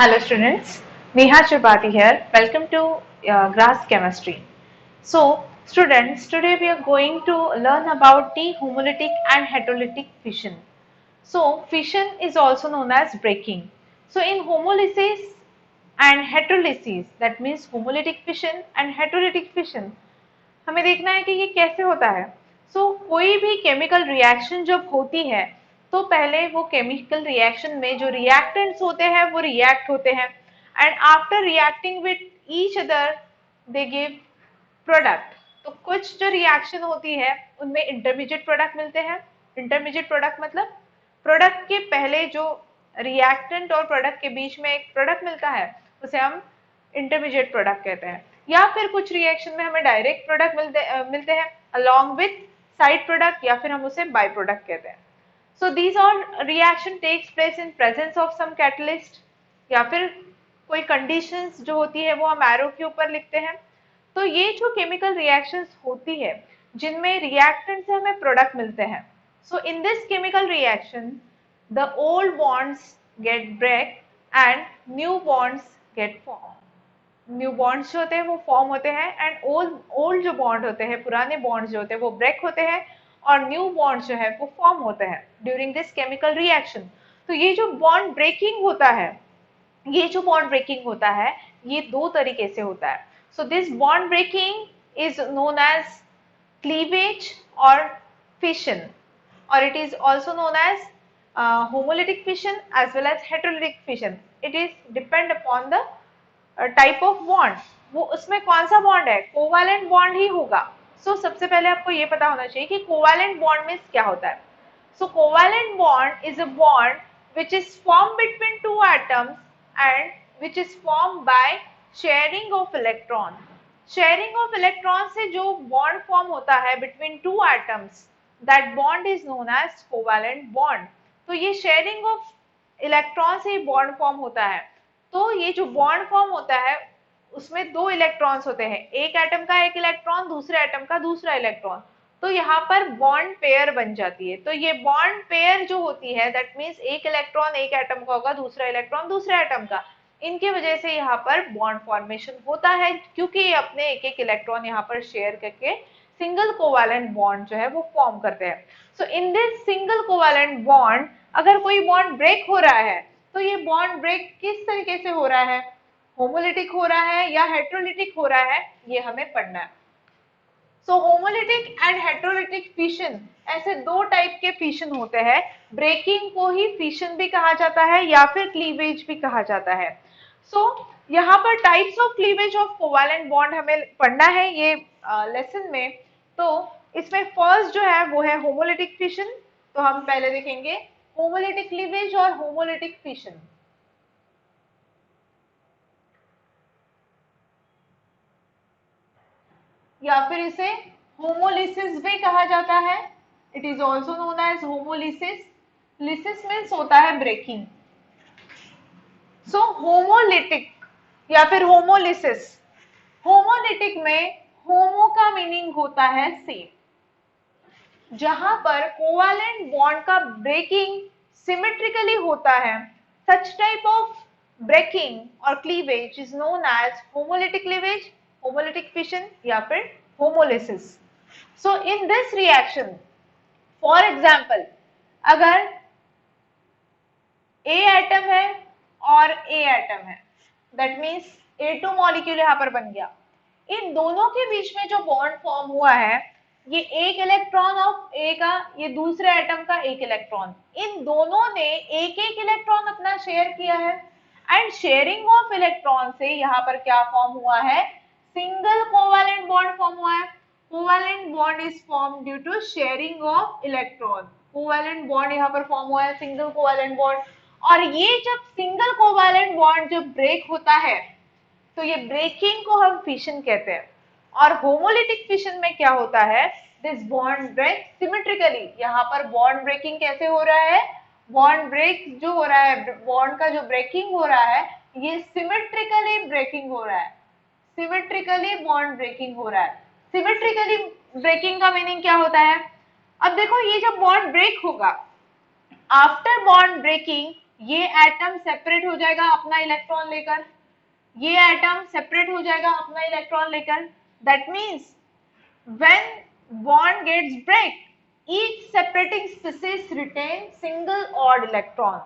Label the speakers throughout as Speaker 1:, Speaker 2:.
Speaker 1: Hello students, Neha Tripathi here. Welcome to Grass Chemistry. So students, today we are going to learn about the homolytic and heterolytic fission. So fission is also known as breaking. So in homolysis and heterolysis, that means homolytic fission and heterolytic fission, हमें देखना है कि ये कैसे होता है। कोई भी केमिकल रिएक्शन जब होती है तो पहले वो केमिकल रिएक्शन में जो रिएक्टेंट्स होते हैं वो रिएक्ट होते हैं and after reacting with each other they give product. तो कुछ जो रिएक्शन होती है उनमें इंटरमीडिएट प्रोडक्ट मिलते हैं। इंटरमीडिएट प्रोडक्ट मतलब प्रोडक्ट के पहले जो रिएक्टेंट और प्रोडक्ट के बीच में एक प्रोडक्ट मिलता है उसे हम इंटरमीडिएट प्रोडक्ट कहते हैं। या फिर कुछ रिएक्शन में हमें डायरेक्ट प्रोडक्ट मिलते हैं अलोंग विथ साइड प्रोडक्ट, या फिर हम उसे बाय प्रोडक्ट कहते हैं। So these all reaction takes place in presence of some catalyst, या फिर कोई कंडीशंस जो होती है वो हम एरो के ऊपर लिखते हैं। तो ये जो केमिकल रिएक्शंस होती है जिनमें रिएक्टेंट से हमें प्रोडक्ट मिलते हैं, so in this chemical reaction the old bonds get break and new bonds get form. New bonds जो होते हैं वो फॉर्म होते हैं एंड ओल्ड जो बॉन्ड होते हैं, पुराने बॉन्ड्स जो होते हैं वो ब्रेक होते हैं और न्यू बॉन्ड्स जो है वो फॉर्म होते हैं ड्यूरिंग दिस केमिकल रिएक्शन। तो ये जो बॉन्ड ब्रेकिंग होता है, ये जो बॉन्ड ब्रेकिंग होता है ये दो तरीके से होता है। So this bond breaking is known as cleavage और फिशन, और it is also known as homolytic fission as well as heterolytic fission. It is depend upon the type of bond. वो उसमें कौन सा बॉन्ड है, कोवैलेंट बॉन्ड ही होगा। सबसे पहले आपको ये पता होना चाहिए कि कोवैलेंट बॉन्ड मीन्स क्या होता है। Covalent bond is a bond which is formed between two atoms and which is formed by sharing of electron. Sharing of electron से जो bond form होता है between two atoms, that bond is known as covalent bond. तो ये sharing of electron से bond form होता है। तो ये जो bond form होता है उसमें दो इलेक्ट्रॉन्स होते हैं, एक एटम का एक इलेक्ट्रॉन, दूसरे एटम का दूसरा इलेक्ट्रॉन। तो यहाँ पर बॉन्ड पेयर बन जाती है। तो ये बॉन्ड पेयर जो होती है दैट मीन्स एक इलेक्ट्रॉन एक एटम का होगा, दूसरा इलेक्ट्रॉन दूसरे एटम का। इनकी वजह से यहाँ पर बॉन्ड फॉर्मेशन होता है क्योंकि ये अपने एक एक इलेक्ट्रॉन यहाँ पर शेयर करके सिंगल कोवैलेंट बॉन्ड जो है वो फॉर्म करते हैं। So in this single covalent bond अगर कोई बॉन्ड ब्रेक हो रहा है तो ये बॉन्ड ब्रेक किस तरीके से हो रहा है, होमोलिटिक हो रहा है या हेट्रोलिटिक हो रहा है, ये हमें पढ़ना है। होमोलिटिक एंड हेट्रोलिटिक फिशन, ऐसे दो टाइप के फिशन होते हैं। ब्रेकिंग को ही फिशन भी कहा जाता है या फिर क्लीवेज भी कहा जाता है। यहाँ पर types of cleavage of covalent bond हमें पढ़ना है ये लेसन में। तो इसमें फर्स्ट जो है वो है होमोलिटिक फिशन। तो हम पहले देखेंगे होमोलिटिक क्लीवेज और होमोलिटिक फिशन। या फिर इसे होमोलिसिस भी कहा जाता है। It is also known as homolysis. Lysis means होता है ब्रेकिंग। होमोलिटिक या फिर होमोलिसिस, होमोलिटिक में होमो का मीनिंग होता है सेम। जहां पर कोवैलेंट बॉन्ड का ब्रेकिंग सिमेट्रिकली होता है, सच टाइप ऑफ ब्रेकिंग और cleavage is known as homolytic cleavage, homolytic fission या फिर homolysis. In this reaction for example अगर ए एटम है और ए एटम है, दैट मीन्स A2 मॉलिक्यूल यहां पर बन गया। इन दोनों के बीच में जो बॉन्ड फॉर्म हुआ है ये एक इलेक्ट्रॉन ऑफ ए का, ये दूसरे एटम का एक इलेक्ट्रॉन, इन दोनों ने एक एक इलेक्ट्रॉन अपना शेयर किया है एंड शेयरिंग ऑफ इलेक्ट्रॉन से यहाँ पर क्या फॉर्म हुआ है, सिंगल कोवैलेंट बॉन्ड फॉर्म हुआ है। Covalent bond is form due to sharing of electron. Covalent bond यहाँ पर फॉर्म हुआ है, सिंगल कोवैलेंट बॉन्ड। और ये जब सिंगल कोवैलेंट बॉन्ड जब ब्रेक होता है तो ये ब्रेकिंग को हम फिशन कहते हैं। और होमोलिटिक फिशन में क्या होता है, दिस बॉन्ड ब्रेक सिमेट्रिकली। यहाँ पर बॉन्ड ब्रेकिंग कैसे हो रहा है, बॉन्ड ब्रेक जो हो रहा है, बॉन्ड का जो ब्रेकिंग हो रहा है ये सिमेट्रिकली ब्रेकिंग हो रहा है। सिमेट्रिकली बॉन्ड ब्रेकिंग हो रहा है। सिमेट्रिकली ब्रेकिंग का मीनिंग क्या होता है, अब देखो ये जब बॉन्ड ब्रेक होगा, आफ्टर बॉन्ड ब्रेकिंग ये एटम सेपरेट हो जाएगा अपना इलेक्ट्रॉन लेकर, ये एटम सेपरेट हो जाएगा अपना इलेक्ट्रॉन लेकर। That means when bond gets break, each separating species retain single odd electron।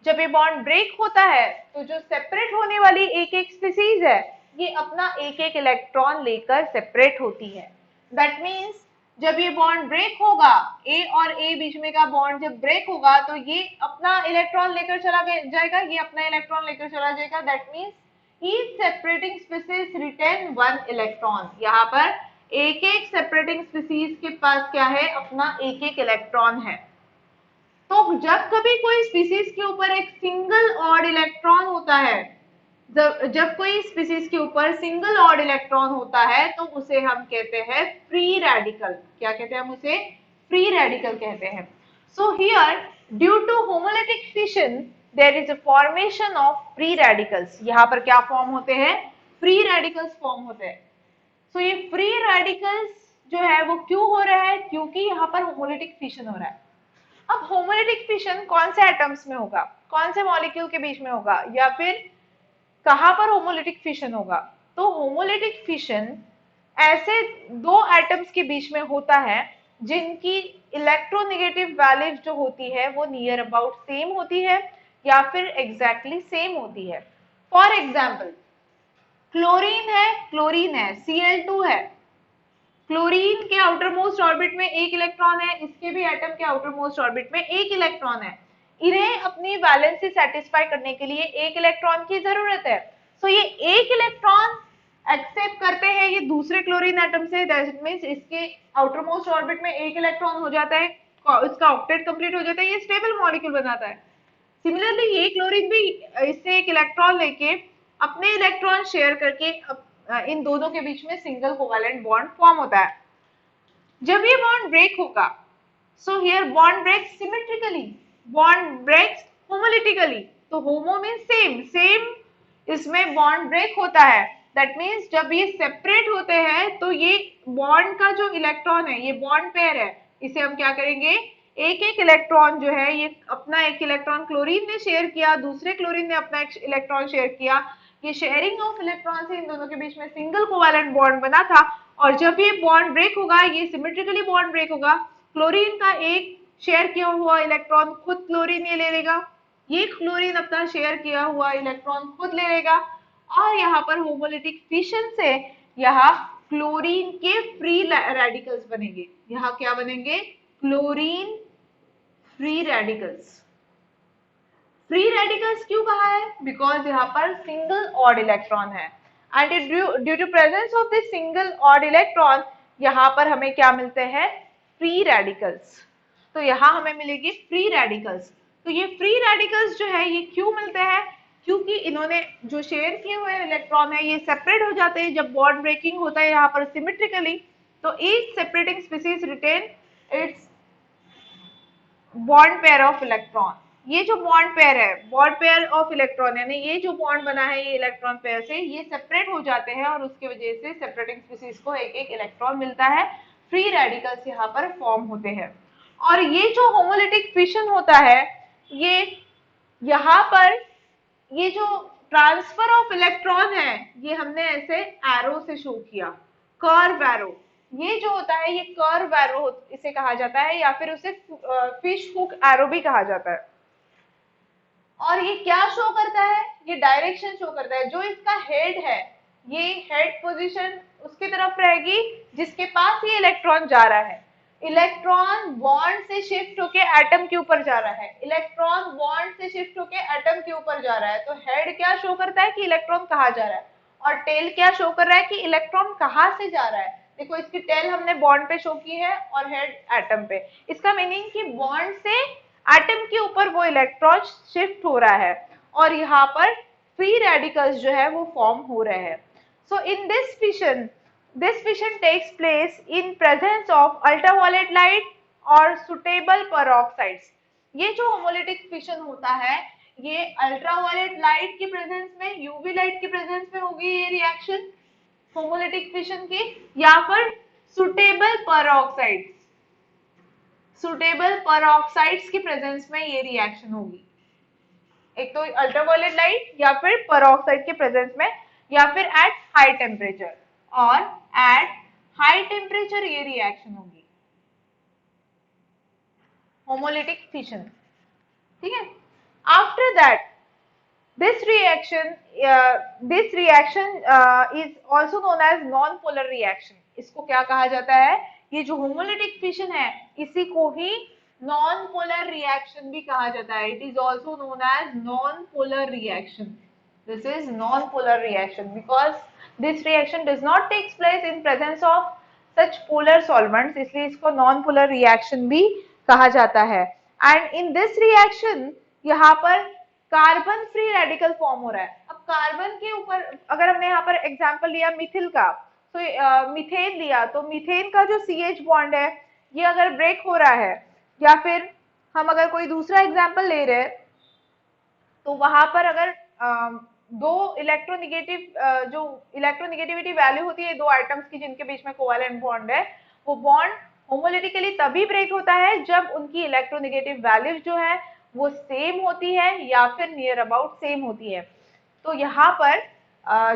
Speaker 1: जब ये बॉन्ड ब्रेक होता है तो जो सेपरेट होने वाली एक एक स्पीसीज है ये अपना एक एक इलेक्ट्रॉन लेकर सेपरेट होती है। दैट मीन्स जब ये बॉन्ड ब्रेक होगा, ए और ए बीच में का बॉन्ड जब ब्रेक होगा तो ये अपना इलेक्ट्रॉन लेकर चला जाएगा, ये अपना इलेक्ट्रॉन लेकर चला जाएगा। That means each separating species retain one electron। यहाँ पर एक एक सेपरेटिंग स्पीसीज के पास क्या है, अपना एक एक इलेक्ट्रॉन है। तो जब कभी कोई स्पीसीज के ऊपर एक सिंगल ऑड इलेक्ट्रॉन होता है, जब कोई स्पीसीज के ऊपर सिंगल ऑड इलेक्ट्रॉन होता है तो उसे हम कहते हैं फ्री रेडिकल। क्या कहते हैं हम उसे? फ्री रेडिकल कहते हैं। So here due to homolytic fission there is a formation of free radicals. यहाँ पर क्या फॉर्म होते हैं? फ्री रेडिकल्स फॉर्म होते हैं। सो ये फ्री रेडिकल्स जो है वो क्यों हो रहा है? क्योंकि यहाँ पर होमोलिटिक फिशन हो रहा है। अब होमोलिटिक फिशन कौन से एटम्स में होगा, कौन से मॉलिक्यूल के बीच में होगा, या फिर कहां पर होमोलिटिक फिशन होगा? तो होमोलिटिक फिशन ऐसे दो एटम्स के बीच में होता है जिनकी इलेक्ट्रोनेगेटिव वैल्यू जो होती है वो नियर अबाउट सेम होती है या फिर एग्जैक्टली सेम होती है। फॉर एग्जाम्पल क्लोरीन है, Cl2 है। क्लोरीन के आउटर मोस्ट ऑर्बिट में एक इलेक्ट्रॉन है, इसके भी एटम के आउटर मोस्ट ऑर्बिट में एक इलेक्ट्रॉन है। इन्हें अपनी वैलेंसी सेटिस्फाई करने के लिए एक इलेक्ट्रॉन की जरूरत है। सो ये एक इलेक्ट्रॉन एक्सेप्ट करते हैं ये दूसरे क्लोरीन एटम से। दैट मींस इसके आउटर मोस्ट ऑर्बिट में एक इलेक्ट्रॉन हो जाता है, इसका ऑक्टेट कंप्लीट हो जाता है, ये स्टेबल मॉलिक्यूल बनाता है। सिमिलरली ये क्लोरीन भी इससे एक इलेक्ट्रॉन लेके अपने इलेक्ट्रॉन शेयर करके इन दोनों के बीच में सिंगल कोवैलेंट बॉन्ड फॉर्म होता है। जब ये बॉन्ड ब्रेक होगा, so here bond breaks symmetrically, bond breaks homolytically. तो होमो मींस सेम, सेम इसमें बॉन्ड ब्रेक होता है। दैट मींस जब ये सेपरेट होते हैं तो ये बॉन्ड का जो इलेक्ट्रॉन है, ये बॉन्ड पेयर है, इसे हम क्या करेंगे, एक एक इलेक्ट्रॉन जो है ये अपना एक इलेक्ट्रॉन क्लोरीन ने शेयर किया, दूसरे क्लोरीन ने अपना एक इलेक्ट्रॉन शेयर किया। ये शेयरिंग ऑफ इलेक्ट्रॉन से इन दोनों के बीच में सिंगल कोवैलेंट बॉन्ड बना था। और जब ये बॉन्ड ब्रेक होगा, ये सिमेट्रिकली बॉन्ड ब्रेक होगा, क्लोरीन का एक शेयर किया हुआ इलेक्ट्रॉन खुद क्लोरीन ये ले लेगा, ये क्लोरीन अपना शेयर किया हुआ इलेक्ट्रॉन खुद ले लेगा, और यहाँ पर होमोलिटिक फिशन से यहाँ क्लोरीन के फ्री रेडिकल्स बनेंगे। यहाँ क्या बनेंगे? Chlorine free radicals. Free radicals क्यों कहा है? बिकॉज यहाँ पर सिंगल ऑड इलेक्ट्रॉन है, and due to presence of this single odd electron यहाँ पर हमें क्या मिलते हैं? Free radicals. तो यहाँ हमें मिलेगी फ्री रेडिकल्स। तो ये फ्री रेडिकल्स जो है ये क्यों मिलते हैं? क्योंकि इन्होंने जो शेयर किए हुए इलेक्ट्रॉन है ये सेपरेट हो जाते हैं जब बॉन्ड ब्रेकिंग होता है यहाँ पर सिमेट्रिकली। तो each separating species retain its bond pair of electron. ये जो बॉन्ड पेयर है, बॉन्ड पेयर ऑफ इलेक्ट्रॉन, यानी ये जो बॉन्ड बना है ये इलेक्ट्रॉन पेयर से, ये सेपरेट हो जाते हैं और उसकी वजह से सेपरेटिंग स्पीसीज को एक एक इलेक्ट्रॉन मिलता है। फ्री रेडिकल्स यहाँ पर फॉर्म होते हैं। और ये जो होमोलिटिक फिशन होता है, ये यहाँ पर ये जो ट्रांसफर ऑफ इलेक्ट्रॉन है ये हमने ऐसे एरो से शो किया, कर्व एरो। ये जो होता है ये कर्व एरो इसे कहा जाता है, या फिर उसे फिश हुक एरो भी कहा जाता है। और ये क्या शो करता है? ये डायरेक्शन शो करता है। जो इसका हेड है, ये हेड पोजीशन उसकी तरफ रहेगी जिसके पास ये इलेक्ट्रॉन जा रहा है। इलेक्ट्रॉन बॉन्ड से शिफ्ट होके एटम के ऊपर जा रहा है, इलेक्ट्रॉन बॉन्ड से शिफ्ट होके एटम के ऊपर जा रहा है। तो हेड क्या शो करता है कि इलेक्ट्रॉन कहाँ जा रहा है, और टेल क्या शो कर रहा है कि इलेक्ट्रॉन कहाँ से जा रहा है। देखो इसकी टेल हमने बॉन्ड पे शो की है और हेड एटम पे। इसका मीनिंग कि बॉन्ड से एटम के ऊपर वो इलेक्ट्रॉन शिफ्ट हो रहा है और यहाँ पर फ्री रेडिकल्स जो है वो फॉर्म हो रहे हैं। So in this fission takes place in presence of ultraviolet light और suitable peroxides। ये जो होमोलिटिक फिशन होता है ये अल्ट्रावायलेट लाइट की प्रेजेंस में, यूवी लाइट की प्रेजेंस में होगी ये रिएक्शन होमोलिटिक फिशन की, या फिर सुटेबल पेरोक्साइड्स की प्रेजेंस में ये रिएक्शन होगी। एक तो अल्ट्रावायलेट लाइट या फिर पेरोक्साइड के प्रेजेंस में या फिर एट हाई टेम्परेचर, और एट हाई टेम्परेचर ये रिएक्शन होगी होमोलिटिक फिशन, ठीक है। After that this reaction is also known as non-polar reaction. इसको क्या कहा जाता है, ये जो होमोलिटिक फिशन है इसी को ही नॉन पोलर रिएक्शन भी कहा जाता है. It is also known as non polar reaction. This is non polar reaction because this reaction does not takes place in presence of such polar solvents, इसलिए इसको non polar reaction भी कहा जाता है. एंड इन दिस रिएक्शन यहाँ पर carbon free radical form हो रहा है. अब कार्बन के ऊपर अगर हमने यहाँ पर एग्जांपल लिया मिथिल का, तो मीथेन लिया, तो मीथेन का जो CH बॉन्ड है ये अगर ब्रेक हो रहा है, या फिर हम अगर कोई दूसरा एग्जांपल ले रहे हैं तो वहां पर अगर दो इलेक्ट्रोनिगेटिव जो इलेक्ट्रोनिगेटिविटी वैल्यू होती है दो आइटम्स की जिनके बीच में कोवैलेंट बॉन्ड है, वो बॉन्ड होमोलिटिकली तभी ब्रेक होता है जब उनकी इलेक्ट्रोनिगेटिव वैल्यूज जो है वो सेम होती है या फिर नियर अबाउट सेम होती है. तो यहाँ पर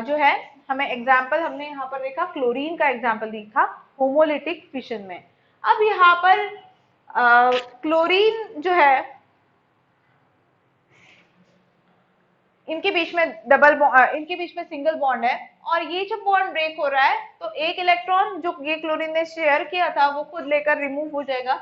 Speaker 1: जो है हमें एग्जाम्पल हमने यहाँ पर देखा क्लोरीन का एग्जाम्पल देखा होमोलिटिक फिशन में. अब यहाँ पर क्लोरीन जो है इनके बीच में इनके बीच में सिंगल बॉन्ड है, और ये जब बॉन्ड ब्रेक हो रहा है तो एक इलेक्ट्रॉन जो ये क्लोरीन ने शेयर किया था वो खुद लेकर रिमूव हो जाएगा,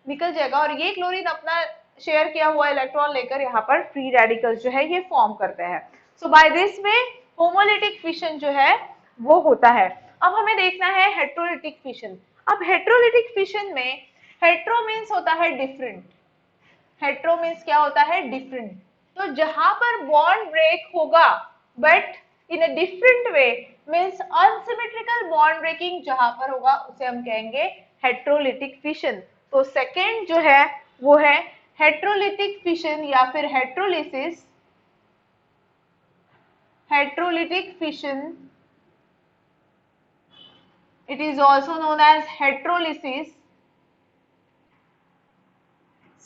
Speaker 1: निकल जाएगा, और ये क्लोरीन अपना शेयर किया हुआ इलेक्ट्रॉन लेकर यहाँ पर फ्री रेडिकल्स जो है ये फॉर्म करते हैं. So by this way homolytic fission जो है वो होता है. अब हमें देखना है हेट्रोलिटिक फिशन. अब हेट्रोलिटिक फिशन में हेट्रो मीन्स होता है डिफरेंट. हेट्रो मीन्स क्या होता है, डिफरेंट. तो जहां पर बॉन्ड ब्रेक होगा but in a different way means unsymmetrical bond breaking जहां पर होगा उसे हम कहेंगे हेट्रोलिटिक फिशन. तो सेकेंड जो है वो है हेट्रोलिटिक फिशन या फिर heterolysis. Heterolytic fission, it is also known as heterolysis.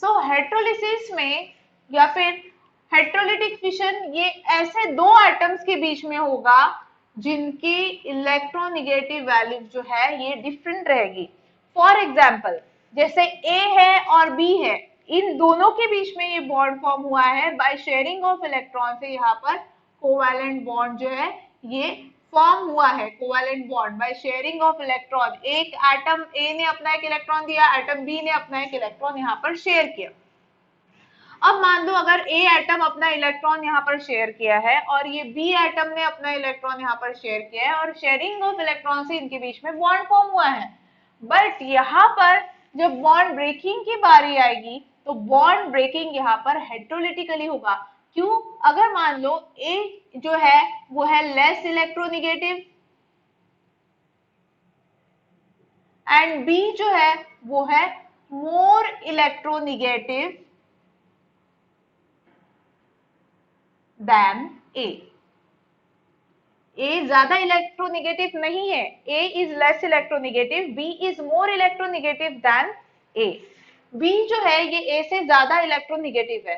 Speaker 1: So heterolysis में या फिर हेट्रोलिटिक फिशन ये ऐसे दो एटम्स के बीच में होगा जिनकी इलेक्ट्रोनिगेटिव वैल्यू जो है ये डिफरेंट रहेगी. फॉर एग्जांपल जैसे A है और B है, इन दोनों के बीच में ये बॉन्ड फॉर्म हुआ है बाय शेयरिंग ऑफ इलेक्ट्रॉन से. यहाँ पर कोवैलेंट बॉन्ड जो है ये फॉर्म हुआ है, covalent bond by sharing of electron. एक एटम A ने अपना एक इलेक्ट्रॉन दिया, एटम B ने अपना एक इलेक्ट्रॉन यहाँ पर शेयर किया. अब मान लो अगर A एटम अपना इलेक्ट्रॉन यहाँ पर शेयर किया है और ये B एटम ने अपना इलेक्ट्रॉन यहाँ पर शेयर किया है, और शेयरिंग ऑफ इलेक्ट्रॉन से इनके बीच में बॉन्ड फॉर्म हुआ है. बट यहाँ पर जब बॉन्ड ब्रेकिंग की बारी आएगी तो बॉन्ड ब्रेकिंग यहाँ पर हेट्रोलिटिकली होगा. क्यों? अगर मान लो A जो है वो है लेस इलेक्ट्रोनिगेटिव एंड B जो है वो है more electronegative than A. A ज्यादा इलेक्ट्रोनिगेटिव नहीं है, A is less electronegative, B is more electronegative than A. B जो है ये A से ज्यादा इलेक्ट्रोनिगेटिव है.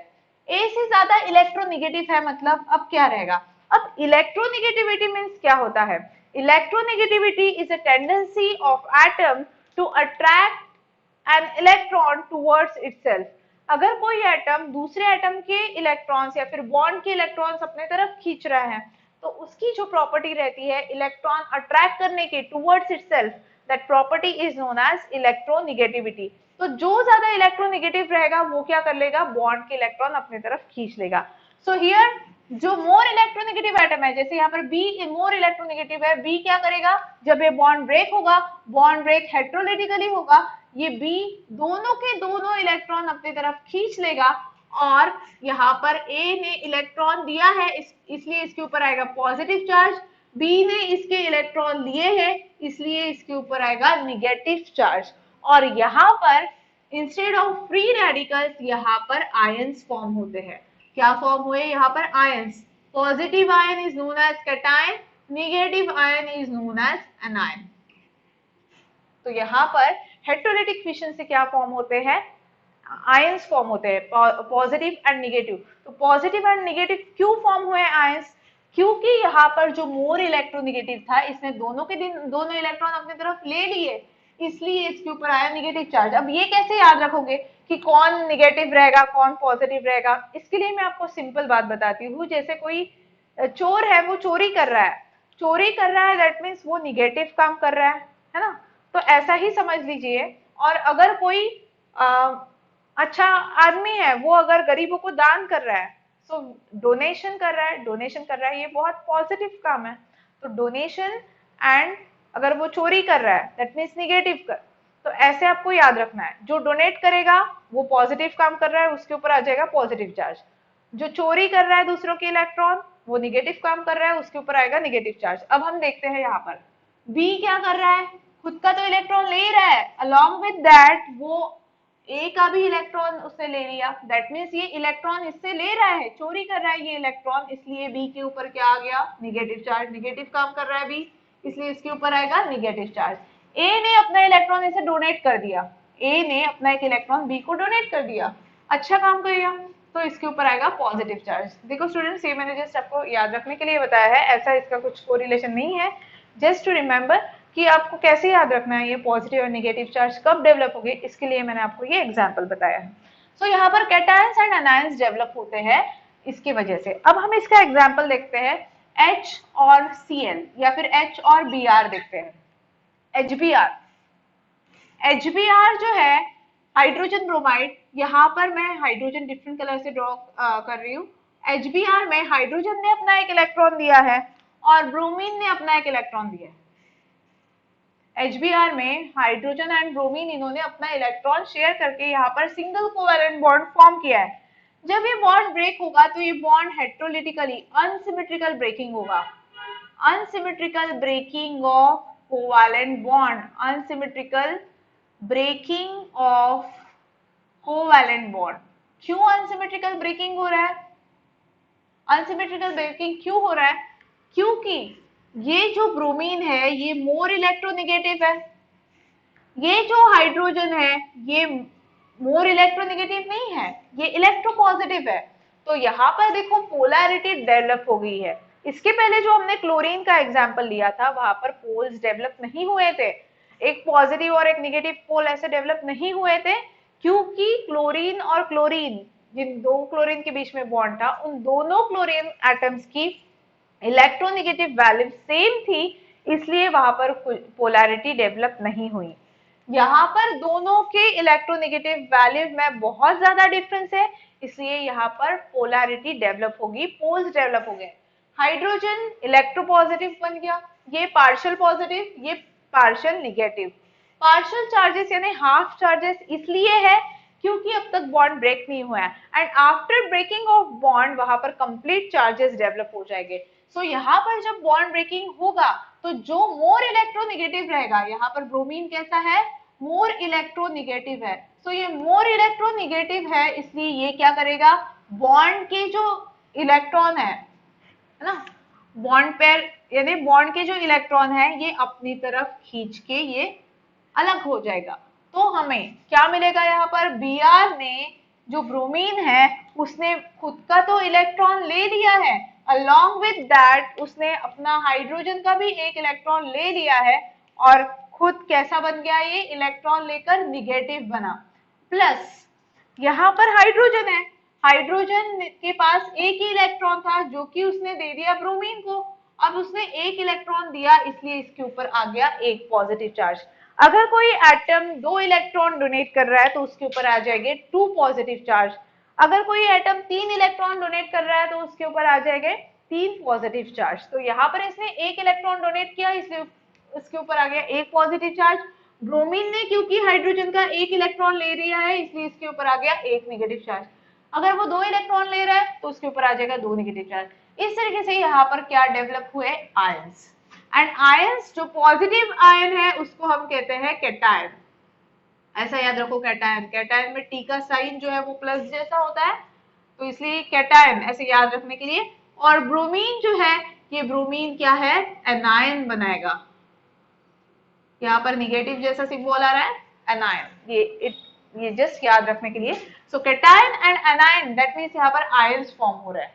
Speaker 1: A से ज्यादा इलेक्ट्रोनिगेटिव है मतलब अब क्या रहेगा, अब इलेक्ट्रोनिगेटिविटी मीन्स क्या होता है. Electronegativity is a tendency of atom to attract an electron towards itself. अगर कोई एटम दूसरे एटम के इलेक्ट्रॉन्स या फिर बॉन्ड के इलेक्ट्रॉन्स अपने तरफ खींच रहा है तो उसकी जो प्रॉपर्टी रहती है इलेक्ट्रॉन अट्रैक्ट करने के towards itself, that property is known as electronegativity. तो जो ज्यादा इलेक्ट्रोनिगेटिव रहेगा वो क्या कर लेगा, बॉन्ड के इलेक्ट्रॉन अपने तरफ खींच लेगा. सो हियर जो मोर इलेक्ट्रोनिगेटिव एटम है, जैसे यहाँ पर B मोर इलेक्ट्रोनिगेटिव है, B क्या करेगा, जब ये बॉन्ड ब्रेक होगा, बॉन्ड ब्रेक हेट्रोलिटिकली होगा, ये B दोनों के दोनों इलेक्ट्रॉन अपनी तरफ खींच लेगा, और यहाँ पर A ने इलेक्ट्रॉन दिया है इसलिए इसके ऊपर आएगा पॉजिटिव चार्ज, B ने इसके इलेक्ट्रॉन लिए हैं इसलिए इसके ऊपर आएगा निगेटिव चार्ज. और यहाँ पर इंस्टेड ऑफ फ्री रेडिकल्स यहाँ पर आयंस फॉर्म होते हैं. क्या फॉर्म हुए यहाँ पर, ions. Positive ion is known as cation, negative ion is known as anion. तो यहाँ पर हेट्रोलिटिक फिशन से क्या फॉर्म होते हैं, आयंस फॉर्म होते हैं, पॉजिटिव एंड निगेटिव। तो पॉजिटिव एंड निगेटिव क्यों फॉर्म हुए आयंस? क्योंकि यहाँ पर जो मोर इलेक्ट्रोनिगेटिव था, इसने दोनों इलेक्ट्रॉन अपनी तरफ ले लिए, इसलिए इसके ऊपर आया निगेटिव चार्ज। अब ये कैसे याद रखोगे कि कौन निगेटिव रहेगा कौन पॉजिटिव रहेगा? इसके लिए मैं आपको सिंपल बात बताती हूँ। जैसे कोई चोर है, वो चोरी कर रहा है, चोरी कर रहा है दैट मीन्स वो निगेटिव काम कर रहा है ना? तो ऐसा ही समझ लीजिए। और अगर कोई अच्छा आदमी है, वो अगर गरीबों को दान कर रहा है, तो डोनेशन कर रहा है, डोनेशन कर रहा है, ये बहुत पॉजिटिव काम है। तो डोनेशन एंड अगर वो चोरी कर रहा है दैट मीन्स निगेटिव कर। तो ऐसे आपको याद रखना है, जो डोनेट करेगा वो पॉजिटिव काम कर रहा है, उसके ऊपर आ जाएगा पॉजिटिव चार्ज। जो चोरी कर रहा है दूसरों के इलेक्ट्रॉन, वो निगेटिव काम कर रहा है, उसके ऊपर आएगा निगेटिव चार्ज। अब हम देखते हैं यहाँ पर बी क्या कर रहा है, खुद का तो इलेक्ट्रॉन ले रहा है, अलॉन्ग विद दैट वो ए का भी इलेक्ट्रॉन उसने ले लिया, दैट मीन्स ये इलेक्ट्रॉन इससे ले रहा है, चोरी कर रहा है ये इलेक्ट्रॉन, इसलिए बी के ऊपर क्या आ गया, निगेटिव चार्ज। निगेटिव काम कर रहा है बी, इसलिए इसके ऊपर आएगा निगेटिव चार्ज। ए ने अपना इलेक्ट्रॉन इसे डोनेट कर दिया, ए ने अपना एक इलेक्ट्रॉन बी को डोनेट कर दिया, अच्छा काम कर दिया, तो इसके ऊपर आएगा पॉजिटिव चार्ज। देखो स्टूडेंट्स, ये मैंने जस्ट आपको याद रखने के लिए बताया है, ऐसा इसका कुछ कोरिलेशन नहीं है, जस्ट टू रिमेम्बर कि आपको कैसे याद रखना है ये पॉजिटिव और नेगेटिव चार्ज कब डेवलप होंगे, इसके लिए मैंने आपको ये एग्जांपल बताया है। सो यहाँ पर कैटायंस एंड अनायंस डेवलप होते हैं इसकी वजह से। अब हम इसका एग्जांपल देखते हैं, H और Cl या फिर H और Br देखते हैं। HBr, HBr जो है हाइड्रोजन ब्रोमाइड, यहाँ पर मैं हाइड्रोजन डिफरेंट कलर से ड्रॉ कर रही हूँ। HBr में हाइड्रोजन ने अपना एक इलेक्ट्रॉन दिया है और ब्रोमीन ने अपना एक इलेक्ट्रॉन दिया है। HBr में हाइड्रोजन एंड ब्रोमीन इन्होंने अपना इलेक्ट्रॉन शेयर करके यहाँ पर सिंगल कोवैलेंट बॉन्ड फॉर्म किया है। जब ये बॉन्ड ब्रेक होगा तो ये बॉन्ड हेट्रोलिटिकली अनसिमेट्रिकल ब्रेकिंग होगा, unsymmetrical breaking of covalent bond, unsymmetrical breaking of covalent bond. क्यों अनसिमेट्रिकल ब्रेकिंग हो रहा है? अनसिमेट्रिकल ब्रेकिंग क्यों हो रहा है? क्योंकि ये जो ब्रोमीन है ये मोर इलेक्ट्रोनेगेटिव है, ये जो हाइड्रोजन है ये मोर इलेक्ट्रोनेगेटिव नहीं है, ये इलेक्ट्रोपॉजिटिव है। तो यहाँ पर देखो पोलैरिटी डेवलप हो गई है। इसके पहले जो हमने क्लोरीन का एग्जांपल लिया था वहां पर पोल्स डेवलप नहीं हुए थे, एक पॉजिटिव और एक निगेटिव पोल ऐसे डेवलप नहीं हुए थे, क्योंकि क्लोरीन और क्लोरीन, जिन दो क्लोरीन के बीच में बॉन्ड था, उन दोनों क्लोरीन एटम्स की इलेक्ट्रोनेगेटिव वैल्यू सेम थी, इसलिए वहां पर पोलैरिटी डेवलप नहीं हुई। यहाँ पर दोनों के इलेक्ट्रोनेगेटिव वैल्यू में बहुत ज्यादा डिफरेंस है, इसलिए यहाँ पर पोलैरिटी डेवलप होगी, पोल्स डेवलप हो गए। हाइड्रोजन इलेक्ट्रोपॉजिटिव बन गया, ये पार्शियल पॉजिटिव, ये पार्शियल निगेटिव। पार्शियल चार्जेस यानी हाफ चार्जेस इसलिए है क्योंकि अब तक बॉन्ड ब्रेक नहीं हुआ है, and after breaking of bond वहां पर कंप्लीट चार्जेस डेवलप हो जाएंगे। सो यहाँ पर जब बॉन्ड ब्रेकिंग होगा तो जो मोर इलेक्ट्रोनेगेटिव रहेगा, यहाँ पर ब्रोमीन कैसा है, मोर इलेक्ट्रोनेगेटिव है। सो ये मोर इलेक्ट्रोनेगेटिव है, इसलिए ये क्या करेगा, बॉन्ड के जो इलेक्ट्रॉन है ना, बॉन्ड पेयर यानी बॉन्ड के जो इलेक्ट्रॉन है ये अपनी तरफ खींच के ये अलग हो जाएगा। तो हमें क्या मिलेगा, यहाँ पर Br ने जो ब्रोमीन है उसने खुद का तो इलेक्ट्रॉन ले लिया है, along with that उसने अपना हाइड्रोजन का भी एक इलेक्ट्रॉन ले लिया है, और खुद कैसा बन गया, ये इलेक्ट्रॉन लेकर निगेटिव बना। प्लस यहाँ पर हाइड्रोजन है, हाइड्रोजन के पास एक ही इलेक्ट्रॉन था जो कि उसने दे दिया ब्रोमीन को, अब उसने एक इलेक्ट्रॉन दिया इसलिए इसके ऊपर आ गया एक पॉजिटिव चार्ज। अगर कोई एटम दो इलेक्ट्रॉन डोनेट कर रहा है तो उसके ऊपर आ जाएंगे टू पॉजिटिव चार्ज, अगर कोई एटम तीन इलेक्ट्रॉन डोनेट कर रहा है तो उसके ऊपर आ जाएंगे तीन पॉजिटिव चार्ज। तो यहाँ पर इसने एक इलेक्ट्रॉन डोनेट किया इसलिए उसके ऊपर आ गया एक पॉजिटिव चार्ज। ब्रोमीन ने क्योंकि हाइड्रोजन का एक इलेक्ट्रॉन ले लिया है इसलिए इसके ऊपर आ गया एक नेगेटिव चार्ज, अगर वो दो इलेक्ट्रॉन ले रहा है तो उसके ऊपर आ जाएगा दो नेगेटिव चार्ज। इस तरीके से यहाँ पर क्या डेवलप हुए, आयंस। एंड आयंस जो पॉजिटिव आयन है उसको हम कहते हैं कैटायन, ऐसा याद रखो कैटायन, कैटायन में टी का साइन जो है वो प्लस जैसा होता है, तो इसलिए कैटायन ऐसे याद रखने के लिए। और ब्रोमीन जो है ये ब्रोमीन क्या है, एनायन बनाएगा, यहाँ पर निगेटिव जैसा सिंबल आ रहा है एनायन, ये इट ये जस्ट याद रखने के लिए। So cation and anion that means यहाँ पर आयंस फॉर्म हो रहा है।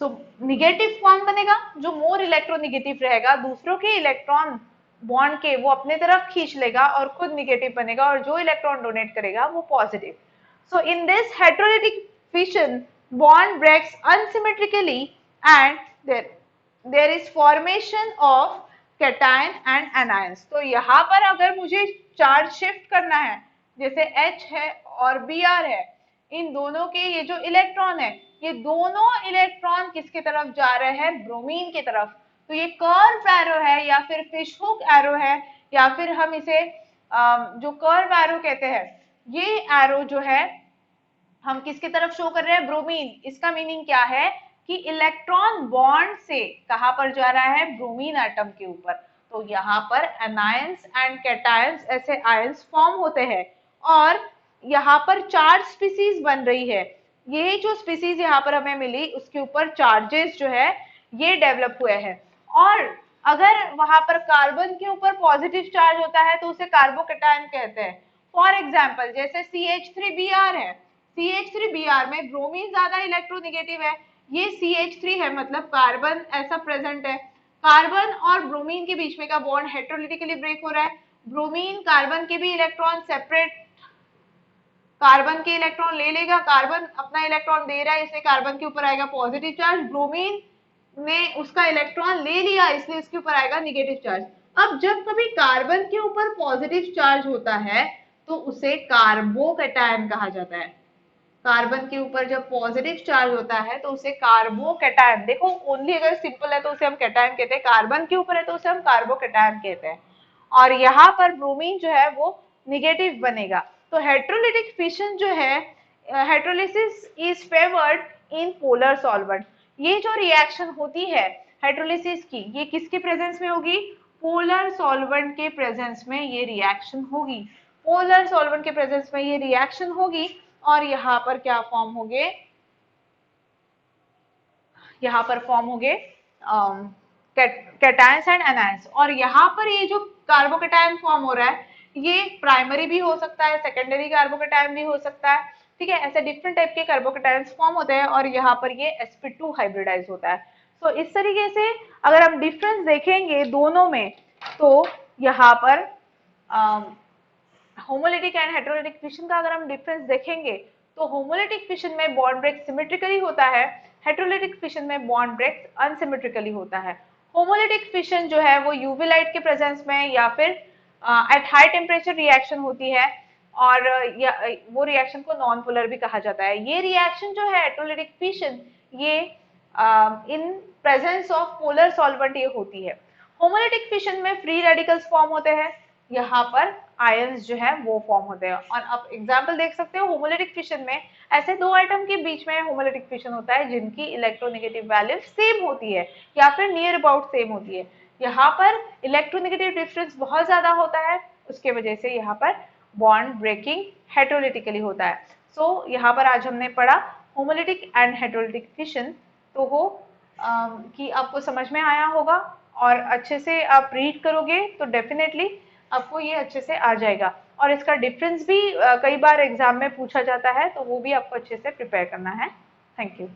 Speaker 1: सो निगेटिव फॉर्म बनेगा, जो मोर इलेक्ट्रोनिगेटिव रहेगा, दूसरों के इलेक्ट्रॉन बॉन्ड के वो अपने तरफ खींच लेगा और खुद निगेटिव बनेगा, और जो इलेक्ट्रॉन डोनेट करेगा वो positive. So in this heterolytic fission bond breaks unsymmetrically and there is formation of cation and anions. तो यहाँ पर अगर मुझे चार्ज शिफ्ट करना है, जैसे H है और Br है, इन दोनों के ये जो इलेक्ट्रॉन है, ये दोनों इलेक्ट्रॉन किसके तरफ जा रहे हैं? ब्रोमीन की तरफ। तो ये कर्व एरो है या फिर फिश हुक एरो है, या फिर हम इसे जो कर्व एरो कहते हैं, ये एरो जो है हम किसकी तरफ शो कर रहे हैं? ब्रोमीन। इसका मीनिंग क्या है कि इलेक्ट्रॉन बॉन्ड से कहां पर जा रहा है? ब्रोमीन एटम के ऊपर। तो यहाँ पर एनायंस एंड कैटायंस ऐसे आयंस फॉर्म होते हैं, और यहाँ पर चार्ज स्पीसीज बन रही है। ये जो स्पीसीज यहाँ पर हमें मिली, उसके ऊपर चार्जेस जो है ये डेवलप हुए हैं। और अगर वहां पर कार्बन के ऊपर पॉजिटिव चार्ज होता है तो उसे कार्बोकैटायन कहते हैं। फॉर एग्जाम्पल जैसे CH3Br है, CH3Br में ब्रोमीन ज्यादा इलेक्ट्रोनिगेटिव है, ये CH3 है, मतलब कार्बन ऐसा प्रेजेंट है। कार्बन और ब्रोमीन के बीच में का बॉन्ड हेटेरोलिटिकली ब्रेक हो रहा है। ब्रोमीन कार्बन के भी इलेक्ट्रॉन सेपरेट, कार्बन के इलेक्ट्रॉन ले लेगा, कार्बन अपना इलेक्ट्रॉन दे रहा है, इसलिए कार्बन के ऊपर आएगा पॉजिटिव चार्ज। ब्रोमीन ने उसका इलेक्ट्रॉन ले लिया, इसलिए इसके ऊपर आएगा निगेटिव चार्ज। अब जब कभी कार्बन के ऊपर पॉजिटिव चार्ज होता है तो उसे कार्बोकैटायन कहा जाता है। कार्बन के ऊपर जब पॉजिटिव चार्ज होता है तो उसे कार्बोकैटायन, देखो ओनली अगर सिंपल है तो उसे हम कैटायन कहते हैं, कार्बन के ऊपर है तो उसे हम कार्बोकैटायन कहते हैं। और यहाँ पर ब्रोमीन जो है वो निगेटिव बनेगा। तो हेटेरोलिटिक फिशन जो है, heterolysis is favoured in polar solvent. ये जो रिएक्शन होती है हेटेरोलिसिस की, ये किसके प्रेजेंस में होगी? पोलर सॉल्वेंट के प्रेजेंस में ये रिएक्शन होगी। पोलर सॉल्वेंट के प्रेजेंस में ये रिएक्शन होगी, और यहाँ पर क्या फॉर्म होंगे? यहाँ पर फॉर्म होंगे कैटायंस एंड एनायंस। और यहाँ पर ये जो कार्बोकैटायन फॉर्म हो रहा है, ये प्राइमरी भी हो सकता है, सेकेंडरी कार्बोकैटायन भी हो सकता है, ठीक है। ऐसे डिफरेंट टाइप के कार्बोकैटायंस फॉर्म होते हैं, और यहाँ पर ये sp2 हाइब्रिडाइज होता है। तो इस तरीके से अगर हम डिफरेंस देखेंगे दोनों में, तो यहाँ पर होमोलिटिक एंड हेटेरोलिटिक फिशन का अगर हम डिफरेंस देखेंगे, तो होमोलिटिक फिशन में बॉन्ड ब्रेक सिमेट्रिकली होता है, हेटेरोलिटिक फिशन में बॉन्ड ब्रेक अनसिमेट्रिकली होता है। होमोलिटिक फिशन जो है वो यूवी लाइट के प्रेजेंस में या फिर एट हाई टेम्परेचर रिएक्शन होती है, और वो रिएक्शन को नॉन पोलर भी कहा जाता है। ये रिएक्शन जो है हेटेरोलिटिक फिशन, ये इन प्रेजेंस ऑफ पोलर सॉल्वेंट ये होती है। होमोलिटिक फिशन में फ्री रेडिकल्स फॉर्म होते हैं, यहाँ पर आयंस जो है वो फॉर्म होते हैं। और आप एग्जांपल देख सकते हो, होमोलिटिक फिशन में ऐसे दो एटम के बीच में होमोलिटिक फिशन होता है जिनकी इलेक्ट्रोनेगेटिव वैल्यू सेम होती है या फिर नियर अबाउट सेम होती है। यहाँ पर इलेक्ट्रोनेगेटिव डिफरेंस बहुत ज्यादा होता है, उसके वजह से यहाँ पर बॉन्ड ब्रेकिंग हेटेरोलिटिकली होता है। सो यहाँ पर आज हमने पढ़ा होमोलिटिक एंड हेटेरोलिटिक फिशन। तो वो कि आपको समझ में आया होगा, और अच्छे से आप रीड करोगे तो डेफिनेटली आपको ये अच्छे से आ जाएगा। और इसका डिफरेंस भी कई बार एग्जाम में पूछा जाता है, तो वो भी आपको अच्छे से प्रिपेयर करना है। Thank you.